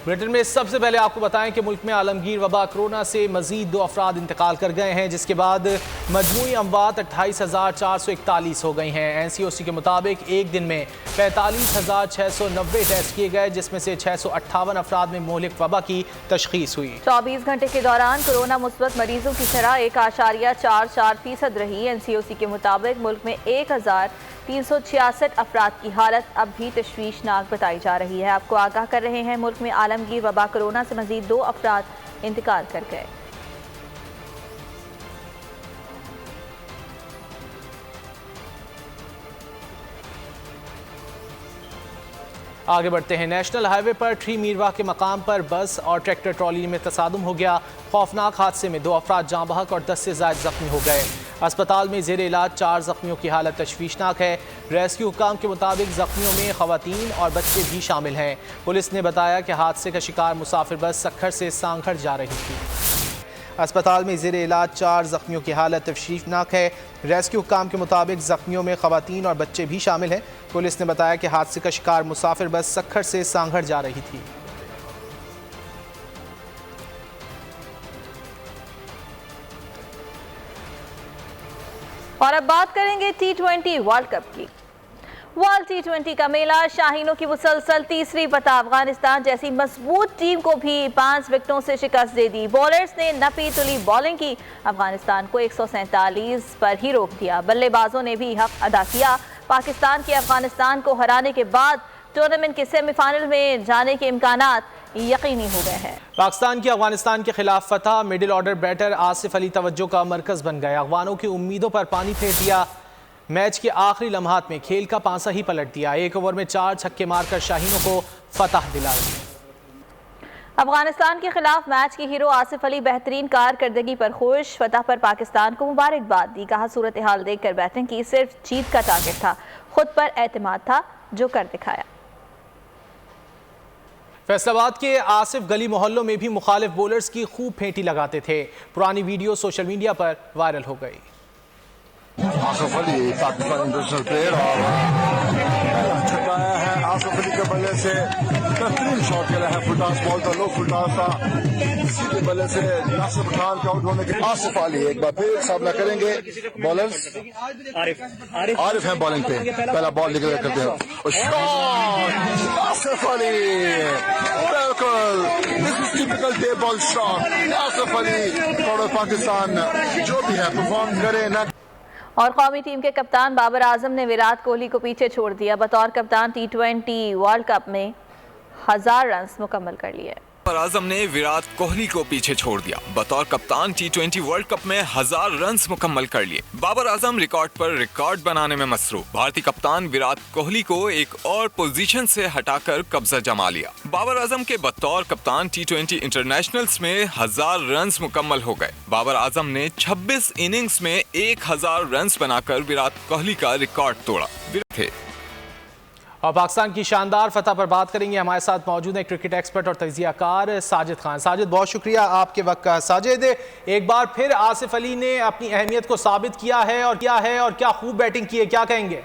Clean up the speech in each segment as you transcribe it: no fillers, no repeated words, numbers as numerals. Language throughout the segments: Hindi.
ब्रिटेन में सबसे पहले आपको बताएं कि मुल्क में आलमगीर वबा कोरोना से मजीद 2 अफराद इंतकाल कर गए हैं, जिसके बाद मजमूई अमवात 28,441 हो गई हैं। NCOC के मुताबिक एक दिन में 45,690 टेस्ट किए गए, जिसमें से 658 अफराद में मोहलिक वबा की तशखीस हुई। 24 घंटे के दौरान कोरोना मुस्बत मरीजों की शरह 1.44% रही। NCOC के मुताबिक मुल्क में 1,366 अफराद की हालत अब भी तशवीशनाक बताई जा रही है। आपको आगाह कर रहे हैं, मुल्क में आलमगीर वबा कोरोना से मजीद 2 अफराद इंतकाल कर गए। आगे बढ़ते हैं। नेशनल हाईवे पर ट्री मीरवा के मकाम पर बस और ट्रैक्टर ट्रॉली में तसादुम हो गया। खौफनाक हादसे में 2 अफराद जाँ बहक और 10 से ज़ायद जख्मी हो गए। अस्पताल में ज़ेर इलाज 4 जख्मियों की हालत तशवीशनाक है। रेस्क्यू हुकाम के मुताबिक जख्मियों में ख़वातीन और बच्चे भी शामिल हैं। पुलिस ने बताया कि हादसे का शिकार मुसाफिर बस सक्खर से सांगढ़ जा रही थी। अस्पताल में ज़ेर इलाज 4 जख्मियों की हालत तशवीशनाक है। रेस्क्यू हुकाम के मुताबिक जख्मियों में ख़वातीन और बच्चे भी शामिल हैं। पुलिस ने बताया कि हादसे का शिकार मुसाफिर बस सक्खर से सांगढ़ जा रही थी। और अब बात करेंगे T20 वर्ल्ड कप की। वर्ल्ड T20 का मेला शाहीनों की मुसलसल तीसरी फतह। अफगानिस्तान जैसी मजबूत टीम को भी 5 विकेटों से शिकस्त दे दी। बॉलर्स ने नपी तुली बॉलिंग की, अफगानिस्तान को 147 पर ही रोक दिया। बल्लेबाजों ने भी हक अदा किया। पाकिस्तान के अफगानिस्तान को हराने के बाद टूर्नामेंट के सेमीफाइनल में जाने के इम्कानात यकीनी हो गए हैं। पाकिस्तान की अफगानिस्तान के खिलाफ फतह। Middle order batter Asif Ali तवज्जो का मरकज बन गए। अफगानों की उम्मीदों पर पानी फेर दिया। मैच के आखिरी लम्हात में खेल का पांसा ही पलट दिया। 1 ओवर में 4 छक्के मारकर शाहीनों को फतह दिलाई। अफगानिस्तान के खिलाफ मैच के हीरो आसिफ अली बेहतरीन कारकर्दगी पर खुश। फतह पर पाकिस्तान को मुबारकबाद दी। कहा, सूरत हाल देखकर बैटिंग की, सिर्फ जीत का टारगेट था, खुद पर एतमाद था, जो कर दिखाया। फैसलाबाद के आसिफ गली मोहल्लों में भी मुखालिफ बॉलर्स की खूब फेंटी लगाते थे। पुरानी वीडियो सोशल मीडिया पर वायरल हो गई। आसिफ अली पाकिस्तान इंटरनेशनल प्लेयर और छकाया है। आसिफ अली के बल्ले से बेहतरीन शॉट खेला है। फुलटॉस बॉल था, लो फुलटॉस था, सीधे बल्ले से नासिर खान के आउट होने के। आसिफ अली एक बार फिर सामना करेंगे। बॉलर्स आरिफ हैं बॉलिंग पे, पहला बॉल निकल करते हैं और शॉट आसिफ अली, बिल्कुल this is typical day ball shot. Asif Ali और पाकिस्तान जो भी है परफॉर्म करे ना। और कौमी टीम के कप्तान बाबर आजम ने विराट कोहली को पीछे छोड़ दिया। बतौर कप्तान T20 वर्ल्ड कप में 1000 रन मुकम्मल कर लिए। बाबर आजम ने विराट कोहली को पीछे छोड़ दिया। बतौर कप्तान T20 वर्ल्ड कप में 1000 रन मुकम्मल कर लिए। बाबर आजम रिकॉर्ड पर रिकॉर्ड बनाने में मसरूफ। भारतीय कप्तान विराट कोहली को एक और पोजीशन से हटाकर कब्जा जमा लिया। बाबर आजम के बतौर कप्तान T20 इंटरनेशनल्स में 1000 रन मुकम्मल हो गए। बाबर आजम ने 26 इनिंग्स में 1000 रन बनाकर विराट कोहली का रिकॉर्ड तोड़ा। और पाकिस्तान की शानदार फतह पर बात करेंगे। हमारे साथ मौजूद है क्रिकेट एक्सपर्ट और तजियाकार साजिद खान। साजिद, बहुत शुक्रिया आपके वक्त का। साजिद, एक बार फिर आसिफ अली ने अपनी अहमियत को साबित किया है और क्या खूब बैटिंग की है, क्या कहेंगे?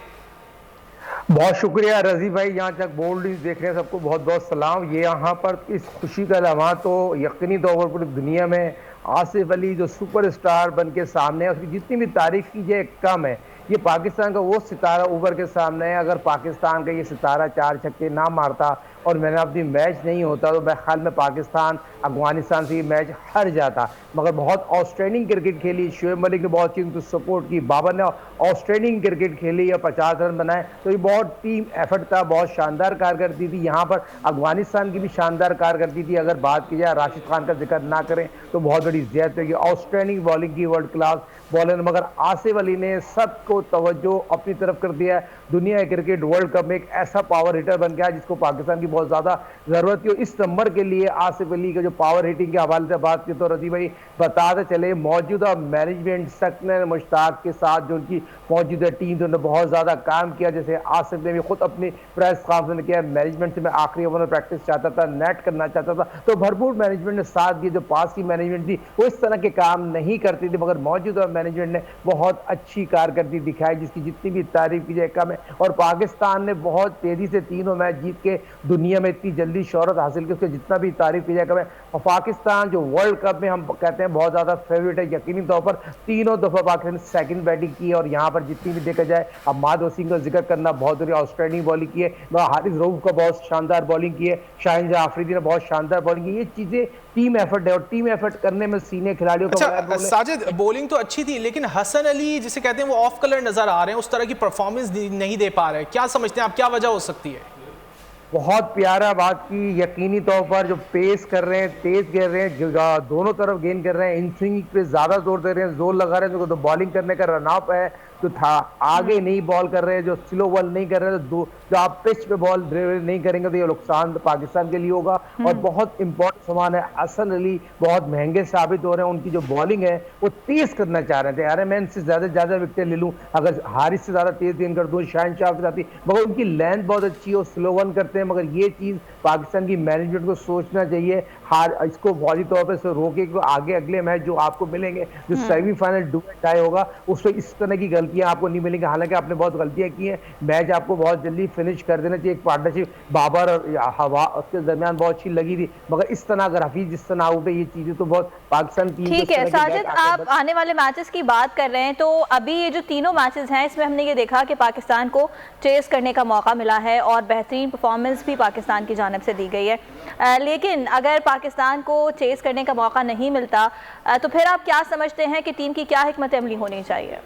बहुत शुक्रिया रजी भाई, यहाँ तक बोल्ड देख रहे हैं, सबको बहुत बहुत सलाम। ये यहाँ पर इस खुशी का लम्हा तो यकीनी तौर पर पूरी दुनिया में आसिफ अली जो सुपरस्टार बन के सामने है, उसकी जितनी भी तारीफ कीजिए कम है। ये पाकिस्तान का वो सितारा उभर के सामने है। अगर पाकिस्तान का ये सितारा 4 छक्के ना मारता और मैन ऑफ द मैच नहीं होता तो मेरे ख्याल में पाकिस्तान अफगानिस्तान से ये मैच हार जाता। मगर बहुत आउटस्टैंडिंग क्रिकेट खेली। शोएब मलिक ने बहुत चीज़ को सपोर्ट की, बाबर ने आउटस्टैंडिंग क्रिकेट खेली या 50 रन बनाए, तो ये बहुत टीम एफर्ट था, बहुत शानदार कारकर्दगी थी। यहाँ पर अफगानिस्तान की भी शानदार कारकर्दगी थी। अगर बात की जाए राशिद खान का जिक्र ना करें तो बहुत बड़ी ज़्यादती होगी। आउटस्टैंडिंग बॉलिंग की, वर्ल्ड क्लास बॉलर, मगर आसिफ अली ने सबको तवज्जो अपनी तरफ कर दिया है। दुनिया क्रिकेट वर्ल्ड कप में एक ऐसा पावर हिटर बन गया जिसको पाकिस्तान की बहुत ज़्यादा ज़रूरत थी। इस नंबर के लिए आसिफ अली का जो पावर हिटिंग के हवाले से बात की तो रजी भाई बताते चले, मौजूदा मैनेजमेंट सकन मुश्ताक के साथ जो उनकी मौजूदा टीम जो उन्होंने बहुत ज़्यादा काम किया। जैसे आसिफ ने भी खुद अपनी प्रेस कॉन्फ्रेंस में किया, मैनेजमेंट से मैं आखिरी ओवर में प्रैक्टिस चाहता था, नेट करना चाहता था, तो भरपूर मैनेजमेंट ने साथ दिया। जो पास की मैनेजमेंट थी थी वो इस तरह के काम नहीं करती थी, मगर मौजूदा मैनेजमेंट ने बहुत अच्छी कारकर्दगी दिखाई जिसकी जितनी भी तारीफ की जाए कम है। और पाकिस्तान ने बहुत तेजी से तीनों मैच जीत के दुनिया में इतनी जल्दी शोहरत हासिल की, उसके जितना भी तारीफ की जाए कम है। और पाकिस्तान जो वर्ल्ड कप में हम कहते हैं बहुत ज्यादा फेवरेट है, यकीनी तौर पर तीनों दफा पाकिस्तान ने सेकंड बैटिंग की और यहाँ पर जितनी भी देखा जाए, अब माद वसीम का जिक्र करना, बहुत बड़ी आउटस्टैंडिंग बॉलिंग की है, हारिस रऊफ का बहुत शानदार बॉलिंग की है, शाहिन जहां अफरीदी ने बहुत शानदार बॉलिंग की। ये चीजें टीम एफर्ट है और टीम एफर्ट करने में सीनियर खिलाड़ियों का अच्छा साजिद, बॉलिंग तो अच्छी थी लेकिन हसन अली जिसे कहते हैं वो ऑफ कलर नजर आ रहे हैं, उस तरह की परफॉर्मेंस नहीं दे पा रहे हैं। क्या समझते हैं आप, क्या वजह हो सकती है? बहुत प्यारा बात की, यकीनी तौर पर जो पेस कर रहे हैं, तेज कर रहे हैं, दोनों तरफ गेंद कर रहे हैं, इन स्विंग पे ज्यादा जोर दे रहे हैं, जोर लगा रहे हैं, जो बॉलिंग करने का रन अप है जो था, आगे नहीं बॉल कर रहे हैं, जो स्लो बॉल नहीं कर रहे हैं, जो आप पिच पे बॉल नहीं करेंगे तो ये नुकसान पाकिस्तान के लिए होगा। और बहुत इंपॉर्टेंट सामान है, हसन अली बहुत महंगे साबित हो रहे हैं, उनकी जो बॉलिंग है वो तेज करना चाह रहे थे, अरे मैं इनसे ज्यादा विकेट ले लूं, अगर हारिस से ज्यादा तेज गेंद कर दूं, शाहिन शाह के साथ, मगर उनकी लेंथ बहुत अच्छी है, वो स्लो वन करते हैं, मगर ये चीज पाकिस्तान की मैनेजमेंट को सोचना चाहिए, इसको फौरी तौर पर रोके कि आगे अगले मैच जो आपको मिलेंगे, जो सेमीफाइनल डू और डाई होगा, उसमें इस तरह की गलतियां आपको नहीं मिलेंगी। हालांकि आपने बहुत गलतियां की हैं, मैच आपको बहुत जल्दी फिनिश कर देना चाहिए। एक पार्टनरशिप बाबर और हवा उसके दरमियान बहुत अच्छी लगी थी, मगर इस तरह अगर हफीज जिस तरह आउट है, ये चीजें तो बहुत पाकिस्तान की। ठीक है साजिद, आप आने वाले मैचेस की बात कर रहे हैं, तो अभी ये जो तीनों मैचेस हैं इसमें हमने ये देखा कि पाकिस्तान को चेस करने का मौका मिला है और बेहतरीन परफॉर्मेंस भी पाकिस्तान की जानिब से दी गई है, लेकिन अगर पाकिस्तान को चेस करने का मौका नहीं मिलता तो फिर आप क्या समझते हैं कि टीम की क्या हिकमत अमली होनी चाहिए?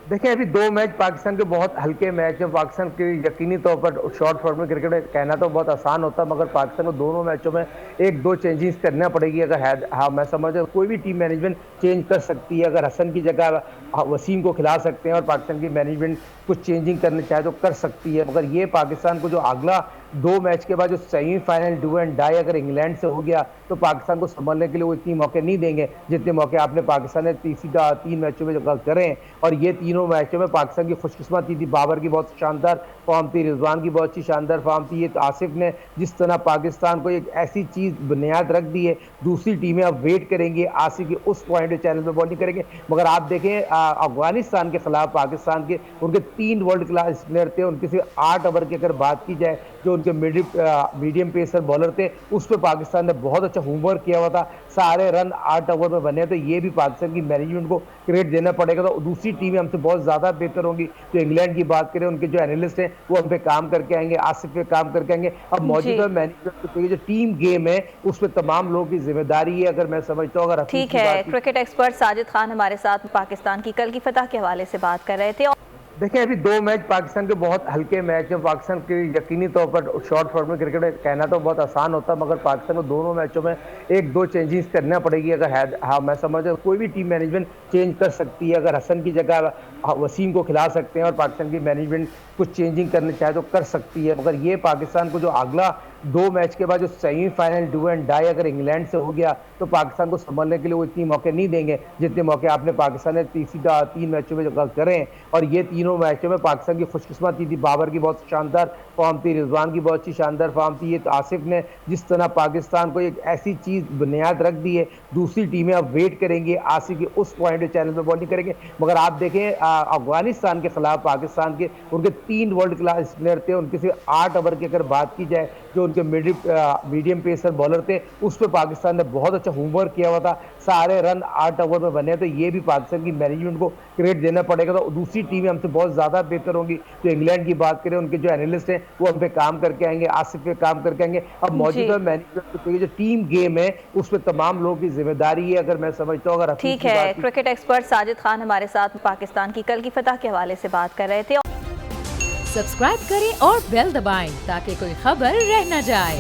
देखिए, अभी दो मैच पाकिस्तान के बहुत हल्के मैच है। पाकिस्तान के यकीनी तौर पर शॉर्ट फॉर्म में क्रिकेट कहना तो बहुत आसान होता है, मगर पाकिस्तान को दोनों मैचों में एक दो चेंजेस करना पड़ेगी। अगर है, हाँ मैं समझता हूँ कोई भी टीम मैनेजमेंट चेंज कर सकती है, अगर हसन की जगह वसीम को खिला सकते हैं और पाकिस्तान की मैनेजमेंट कुछ चेंजिंग करना चाहे तो कर सकती है, मगर ये पाकिस्तान को जो अगला दो मैच के बाद जो सेमीफाइनल डू एंड डाई अगर इंग्लैंड से हो गया तो पाकिस्तान को संभलने के लिए वो इतनी मौके नहीं देंगे जितने मौके आपने पाकिस्तान ने तीन मैचों में जो करें। और ये तीनों मैचों में पाकिस्तान की खुशकिस्मती थी, बाबर की बहुत शानदार फॉर्म थी, रिजवान की बहुत अच्छी शानदार फॉर्म थी, ये तो आसिफ ने जिस तरह पाकिस्तान को एक ऐसी चीज बुनियाद रख दी है, दूसरी टीमें अब वेट करेंगी आसिफ की उस पॉइंट चैनल में बॉलिंग करेंगे। मगर आप देखें अफगानिस्तान के खिलाफ पाकिस्तान के उनके 3 वर्ल्ड क्लास प्लेयर थे, उनके सिर्फ 8 ओवर की अगर बात की जाए जो उनके मीडियम पेसर बॉलर थे उस पर पाकिस्तान ने बहुत अच्छा होमवर्क किया हुआ था, सारे रन 8 ओवर में बने, तो ये भी पाकिस्तान की मैनेजमेंट को क्रेडिट देना पड़ेगा। तो दूसरी टीमें हमसे बहुत ज्यादा बेहतर होंगी। तो इंग्लैंड की बात करें, उनके जो एनालिस्ट हैं वो हम पे काम करके आएंगे, आसिफ पे काम करके आएंगे। अब मौजूदा मैनेजमेंट जो टीम गेम है उस पर तमाम लोगों की जिम्मेदारी है, अगर मैं समझता हूँ। अगर ठीक है, क्रिकेट एक्सपर्ट साजिद खान हमारे साथ पाकिस्तान की कल की फतह के हवाले से बात कर रहे थे। देखिए, अभी दो मैच पाकिस्तान के बहुत हल्के मैच है। पाकिस्तान के यकीनी तौर पर शॉर्ट फॉर्म में क्रिकेट कहना तो बहुत आसान होता है, मगर पाकिस्तान को दोनों मैचों में एक दो चेंजेस करना पड़ेगी। अगर है, हाँ मैं समझता हूँ कोई भी टीम मैनेजमेंट चेंज कर सकती है, अगर हसन की जगह वसीम को खिला सकते हैं और पाकिस्तान की मैनेजमेंट कुछ चेंजिंग करना चाहे तो कर सकती है। मगर ये पाकिस्तान को जो अगला दो मैच के बाद जो सेमीफाइनल डू एंड डाई अगर इंग्लैंड से हो गया तो पाकिस्तान को संभलने के लिए वो इतनी मौके नहीं देंगे जितने मौके आपने पाकिस्तान ने तीन मैचों में जो करें। और ये तीनों मैचों में पाकिस्तान की खुशकिस्मती थी, बाबर की बहुत शानदार फॉर्म थी, रिजवान की बहुत अच्छी शानदार फॉर्म थी, ये तो आसिफ ने जिस तरह पाकिस्तान को एक ऐसी चीज बुनियाद रख दी है, दूसरी टीमें अब वेट करेंगी आसिफ की उस पॉइंट चैनल में बॉलिंग करेंगे। मगर आप देखें अफगानिस्तान के खिलाफ पाकिस्तान के उनके 3 वर्ल्ड क्लास प्लेयर थे, उनके सिर्फ 8 ओवर की अगर बात की जाए जो उनके मीडियम पेसर बॉलर थे उस पर पाकिस्तान ने बहुत अच्छा होमवर्क किया हुआ था, सारे रन 8 ओवर में बने, तो ये भी पाकिस्तान की मैनेजमेंट को क्रेडिट देना पड़ेगा। तो दूसरी टीमें हमसे बहुत ज्यादा बेहतर होंगी। तो इंग्लैंड की बात करें, उनके जो एनालिस्ट हैं वो हम पे काम करके आएंगे, आसिफ पे काम करके आएंगे। अब मौजूदा मैनेजमेंट जो टीम गेम है उस पर तमाम लोगों की जिम्मेदारी है, अगर मैं समझता हूँ। अगर ठीक है, क्रिकेट एक्सपर्ट साजिद खान हमारे साथ पाकिस्तान की कल की फतह के हवाले से बात कर रहे थे। सब्सक्राइब करें और बेल दबाएं ताकि कोई खबर रह न जाए।